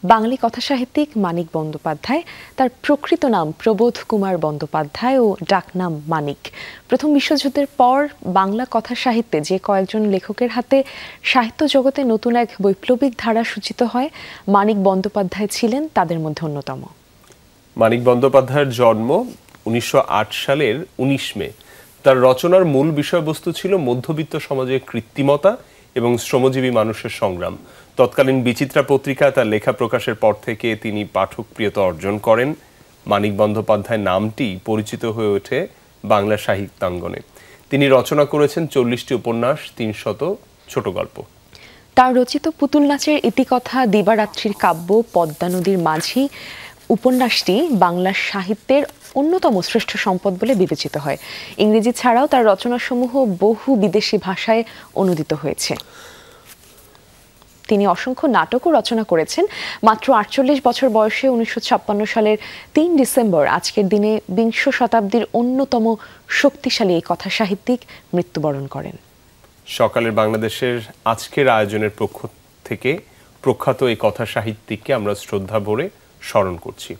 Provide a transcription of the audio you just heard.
বাঙালি কথাসাহিত্যিক মানিক বন্দ্যোপাধ্যায়, তার প্রকৃত নাম প্রবোধ কুমার বন্দ্যোপাধ্যায় ও ডাকনাম মানিক। প্রথম বিশ্বযুদ্ধের পর বাংলা কথাসাহিত্যে যে কয়েকজন লেখকের হাতে সাহিত্য জগতে নতুন এক বৈপ্লবিক ধারা সূচিত হয়, মানিক বন্দ্যোপাধ্যায় ছিলেন তাদের মধ্যে অন্যতম। মানিক বন্দ্যোপাধ্যায়ের জন্ম 1908 সালের 19 মে। তার রচনার মূল বিষয়বস্তু ছিল মধ্যবিত্ত সমাজের কৃত্রিমতা এবং শ্রমজীবী মানুষের সংগ্রাম। তৎকালীন বিচিত্রা পত্রিকা তার লেখা প্রকাশের পর থেকে তিনি পাঠকপ্রিয়তা অর্জন করেন। মানিক বন্দ্যোপাধ্যায় নামটি পরিচিত হয়ে ওঠে বাংলা সাহিত্যাঙ্গনে। তিনি রচনা করেছেন 40টি উপন্যাস, 300 ছোট গল্প। তার রচিত পুতুল নাচের ইতিকথা, দিবারাত্রির কাব্য, পদ্মা নদীর মাঝি উপন্যাসটি বাংলা সাহিত্যের অন্যতম শ্রেষ্ঠ সম্পদ বলে বিবেচিত হয়। ইংরেজি ছাড়াও তার রচনাসমূহ বহু বিদেশি ভাষায় অনুদিত হয়েছে। তিনি অসংখ্য নাটকও রচনা করেছেন। মাত্র 48 বছর বয়সে 1956 সালের 3 ডিসেম্বর আজকের দিনে বিংশ শতাব্দীর অন্যতম শক্তিশালী এই কথা সাহিত্যিক মৃত্যুবরণ করেন। সকালের বাংলাদেশের আজকের আয়োজনের পক্ষ থেকে প্রখ্যাত এই কথা সাহিত্যিককে আমরা শ্রদ্ধা ভরে স্মরণ করছি।